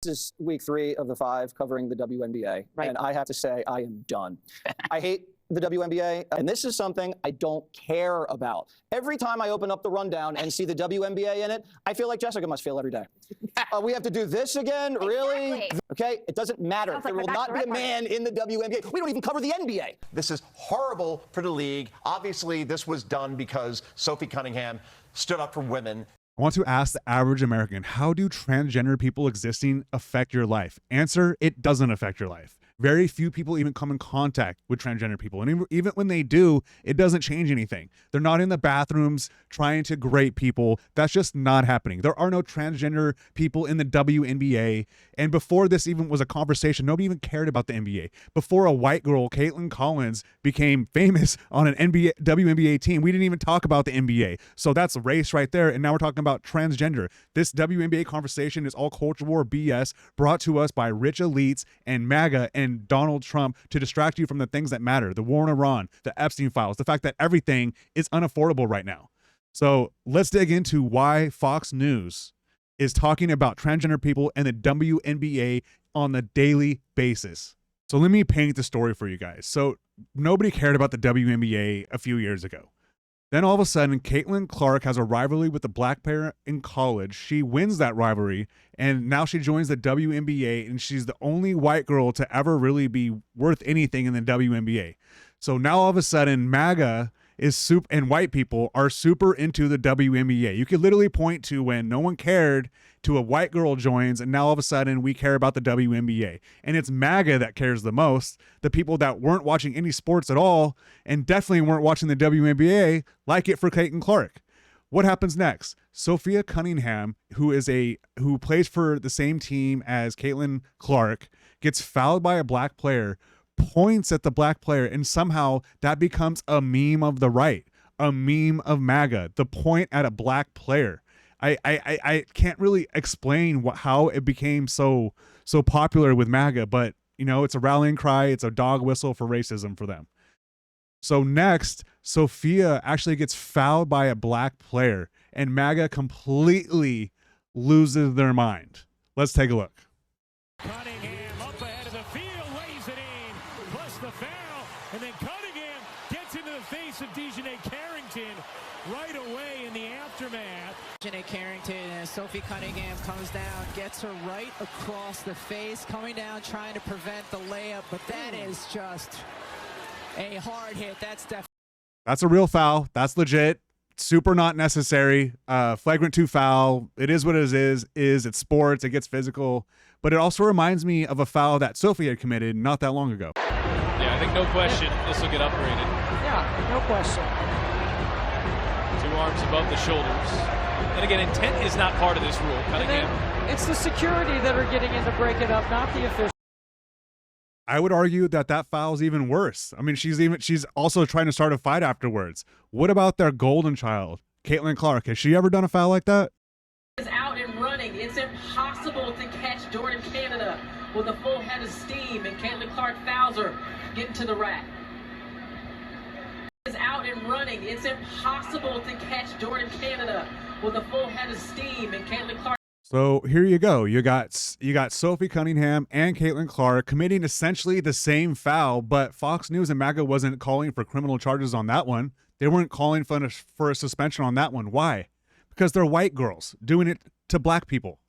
This is week 3 of the 5 covering the WNBA, Right. and I have to say I am done. I hate the WNBA, and this is something I don't care about. Every time I open up the rundown and see the WNBA in it, I feel like Jessica must feel every day. We have to do this again? Really? Exactly. Okay, it doesn't matter. Sounds like There will my not be a bachelorette party. man in the WNBA. We don't even cover the NBA. This is horrible for the league. Obviously, this was done because Sophie Cunningham stood up for women. I want to ask the average American, how do transgender people existing affect your life? Answer, it doesn't affect your life. Very few people even come in contact with transgender people. And even when they do, it doesn't change anything. They're not in the bathrooms trying to grate people. That's just not happening. There are no transgender people in the WNBA. And before this even was a conversation, nobody even cared about the NBA. Before a white girl, Caitlin Collins, became famous on an WNBA team, we didn't even talk about the NBA. So that's race right there. And now we're talking about transgender. This WNBA conversation is all culture war BS brought to us by rich elites and MAGA and Donald Trump to distract you from the things that matter, the war in Iran, the Epstein files, the fact that everything is unaffordable right now. So let's dig into why Fox News is talking about transgender people and the WNBA on the daily basis. So let me paint the story for you guys. So nobody cared about the WNBA a few years ago. Then all of a sudden, Caitlin Clark has a rivalry with a black player in college. She wins that rivalry, and now she joins the WNBA, and she's the only white girl to ever really be worth anything in the WNBA. So now all of a sudden, MAGA is super, and white people are super into the WNBA. You could literally point to when no one cared to a white girl joins, and now all of a sudden we care about the WNBA. And it's MAGA that cares the most. The people that weren't watching any sports at all and definitely weren't watching the WNBA like it for Caitlin Clark. What happens next? Sophia Cunningham, who plays for the same team as Caitlin Clark, gets fouled by a black player, points at the black player, and somehow that becomes a meme of the right, a meme of MAGA, the point at a black player. I can't really explain how it became so popular with MAGA, but you know, it's a rallying cry, it's a dog whistle for racism for them. So next, Sophia actually gets fouled by a black player, and MAGA completely loses their mind. Let's take a look. Cunningham up ahead of the field, lays it in, plus the foul, and then Cunningham gets into the face of Dejanay Carrington right away in the aftermath. Dejanay Carrington and Sophie Cunningham comes down, gets her right across the face, coming down trying to prevent the layup, but that is just a hard hit. That's a real foul. That's legit. Super not necessary. Flagrant 2 foul. It is what it is. It's sports. It gets physical. But it also reminds me of a foul that Sophie had committed not that long ago. Yeah, I think no question this will get upgraded. Yeah, no question. 2 arms above the shoulders. And again, intent is not part of this rule. Cunningham. It's the security that are getting in to break it up, not the officials. I would argue that foul is even worse. I mean, she's also trying to start a fight afterwards. What about their golden child, Caitlin Clark? Has she ever done a foul like that? Is out and running. It's impossible to catch Jordan Canada with a full head of steam, and Caitlin Clark fouls her, getting to the rack. Is out and running. It's impossible to catch Jordan Canada with a full head of steam, and Caitlin Clark. So here you go. You got Sophie Cunningham and Caitlin Clark committing essentially the same foul, but Fox News and MAGA wasn't calling for criminal charges on that one. They weren't calling for a suspension on that one. Why? Because they're white girls doing it to black people.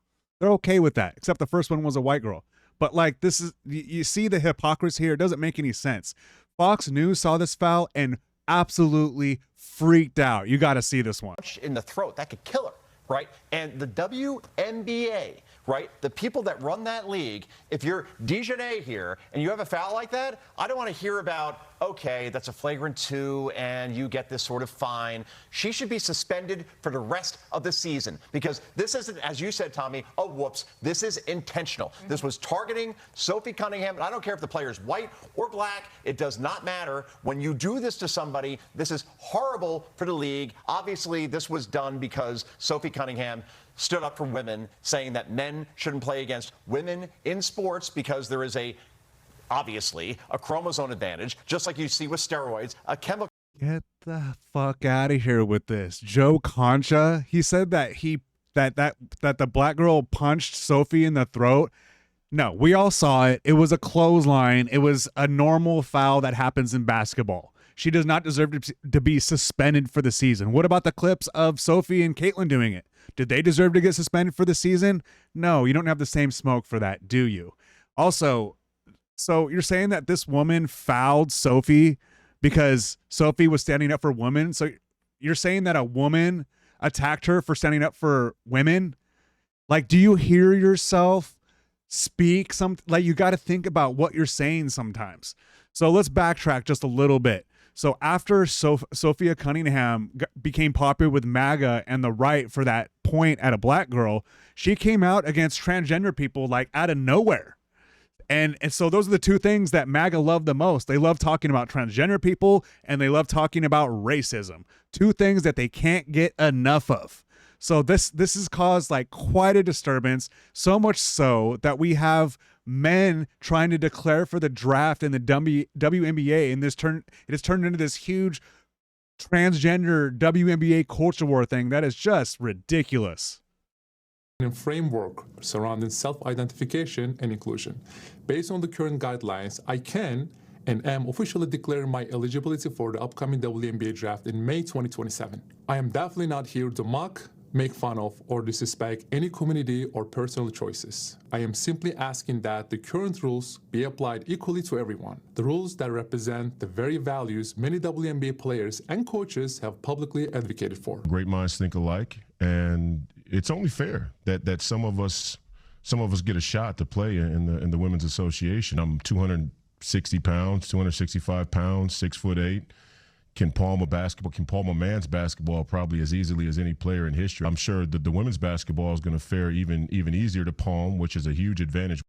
They're okay with that, except the first one was a white girl. But like, this is, you see the hypocrisy here. It doesn't make any sense. Fox News saw this foul and absolutely freaked out. You got to see this one. In the throat, that could kill her. Right? And the WNBA, right? The people that run that league, if you're Dejanay here and you have a foul like that, I don't want to hear about, okay, that's a flagrant 2 and you get this sort of fine. She should be suspended for the rest of the season because this isn't, as you said, Tommy, a whoops. This is intentional. This was targeting Sophie Cunningham. And I don't care if the player is white or black. It does not matter. When you do this to somebody, this is horrible for the league. Obviously, this was done because Sophie Cunningham stood up for women, saying that men shouldn't play against women in sports because there is obviously a chromosome advantage, just like you see with steroids, a chemical. Get the fuck out of here with this. Joe Concha, he said that he that the black girl punched Sophie in the throat. No, we all saw it. It was a clothesline. It was a normal foul that happens in basketball. She does not deserve to be suspended for the season. What about the clips of Sophie and Caitlyn doing it? Did they deserve to get suspended for the season? No, you don't have the same smoke for that, do you? Also, so you're saying that this woman fouled Sophie because Sophie was standing up for women? So you're saying that a woman attacked her for standing up for women? Like, do you hear yourself speak? Like, you got to think about what you're saying sometimes. So let's backtrack just a little bit. So after Sophia Cunningham became popular with MAGA and the right for that point at a black girl, she came out against transgender people like out of nowhere. And so those are the two things that MAGA love the most. They love talking about transgender people and they love talking about racism. Two things that they can't get enough of. So this has caused like quite a disturbance, so much so that we have men trying to declare for the draft in the WNBA, and it has turned into this huge transgender WNBA culture war thing that is just ridiculous. And framework surrounding self-identification and inclusion. Based on the current guidelines, I can and am officially declaring my eligibility for the upcoming WNBA draft in May 2027. I am definitely not here to mock, make fun of, or disrespect any community or personal choices. I am simply asking that the current rules be applied equally to everyone. The rules that represent the very values many WNBA players and coaches have publicly advocated for. Great minds think alike, and it's only fair that some of us get a shot to play in the Women's Association. I'm 260 pounds, 265 pounds, 6'8". Can palm a man's basketball probably as easily as any player in history. I'm sure that the women's basketball is going to fare even easier to palm, which is a huge advantage.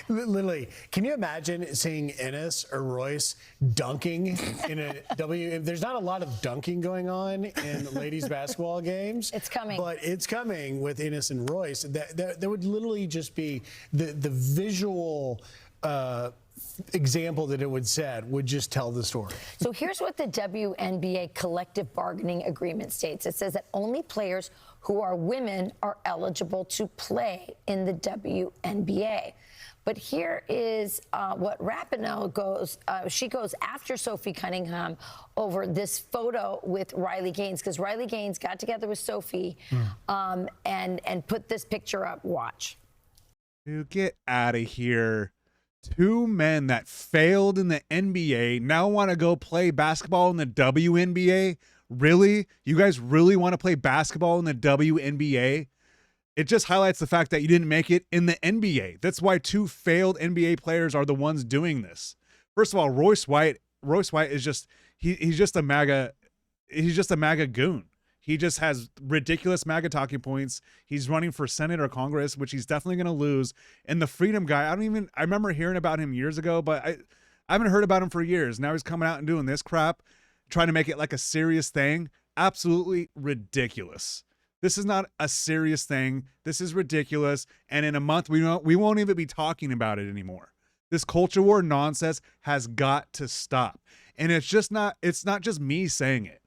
Literally, can you imagine seeing Ennis or Royce dunking in a There's not a lot of dunking going on in ladies basketball games. It's coming. But it's coming with Ennis and Royce. There would literally just be the visual example that it would set would just tell the story. So here's what the WNBA collective bargaining agreement states. It says that only players who are women are eligible to play in the WNBA. But here is what Rapinoe goes, she goes after Sophie Cunningham over this photo with Riley Gaines, because Riley Gaines got together with Sophie and put this picture up. Watch. Dude, get out of here. Two men that failed in the NBA now want to go play basketball in the WNBA? Really? You guys really want to play basketball in the WNBA? It just highlights the fact that you didn't make it in the NBA. That's why two failed NBA players are the ones doing this. First of all, Royce White is just he's just a MAGA goon. He just has ridiculous MAGA talking points. He's running for Senate or Congress, which he's definitely going to lose. And the Freedom guy, I remember hearing about him years ago, but I haven't heard about him for years. Now he's coming out and doing this crap, trying to make it like a serious thing. Absolutely ridiculous. This is not a serious thing. This is ridiculous. And in a month, we won't even be talking about it anymore. This culture war nonsense has got to stop. And it's not just me saying it.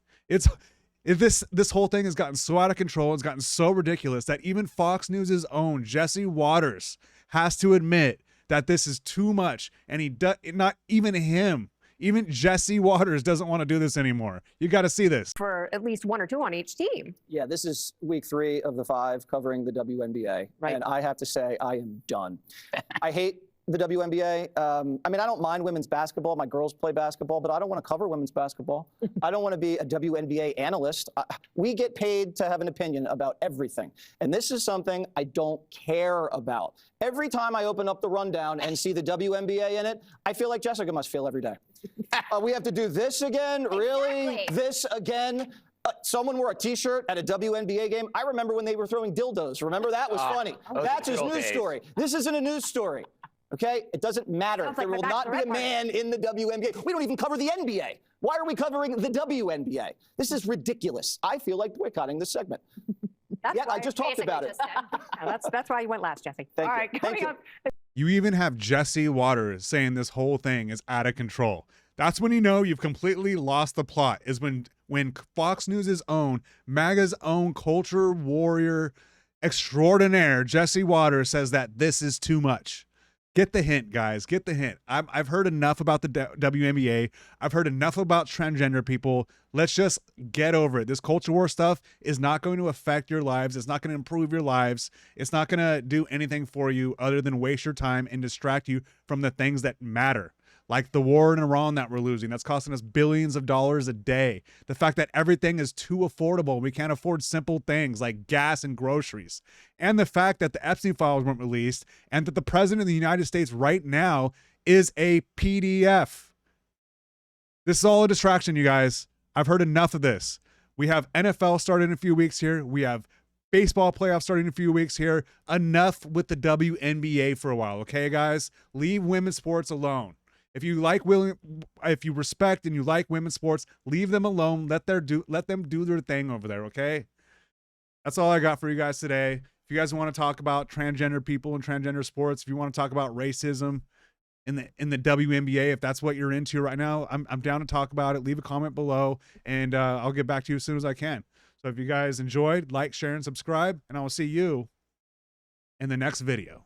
This whole thing has gotten so out of control, it's gotten so ridiculous that even Fox News' own Jesse Waters has to admit that this is too much, and even Jesse Waters doesn't want to do this anymore. You got to see this. For at least one or two on each team. Yeah, this is week 3 of the 5 covering the WNBA, Right. and I have to say I am done. I hate the WNBA. I mean, I don't mind women's basketball. My girls play basketball, but I don't want to cover women's basketball. I don't want to be a WNBA analyst. We get paid to have an opinion about everything. And this is something I don't care about. Every time I open up the rundown and see the WNBA in it, I feel like Jessica must feel every day. We have to do this again? Really? Exactly. This again? Someone wore a T-shirt at a WNBA game. I remember when they were throwing dildos. Remember that? Was funny. That's his news story. This isn't a news story. Okay? It doesn't matter. Sounds like There will my not be a bachelorette man in the WNBA. We don't even cover the NBA. Why are we covering the WNBA? This is ridiculous. I feel like boycotting this segment. That's I just talked about it. That's why you went last, Jesse. Thank All you. right, Thank coming you. up. You even have Jesse Waters saying this whole thing is out of control. That's when you know you've completely lost the plot, is when when Fox News' own, MAGA's own culture warrior extraordinaire, Jesse Waters, says that this is too much. Get the hint, guys. Get the hint. I've heard enough about the WNBA. I've heard enough about transgender people. Let's just get over it. This culture war stuff is not going to affect your lives. It's not going to improve your lives. It's not going to do anything for you other than waste your time and distract you from the things that matter. Like the war in Iran that we're losing. That's costing us billions of dollars a day. The fact that everything is too affordable. We can't afford simple things like gas and groceries. And the fact that the Epstein files weren't released and that the president of the United States right now is a PDF. This is all a distraction, you guys. I've heard enough of this. We have NFL starting in a few weeks here. We have baseball playoffs starting in a few weeks here. Enough with the WNBA for a while, okay, guys? Leave women's sports alone. If you respect and you like women's sports, leave them alone. Let them do their thing over there, okay? That's all I got for you guys today. If you guys want to talk about transgender people and transgender sports, if you want to talk about racism in the WNBA, if that's what you're into right now, I'm down to talk about it. Leave a comment below, and I'll get back to you as soon as I can. So if you guys enjoyed, like, share, and subscribe, and I will see you in the next video.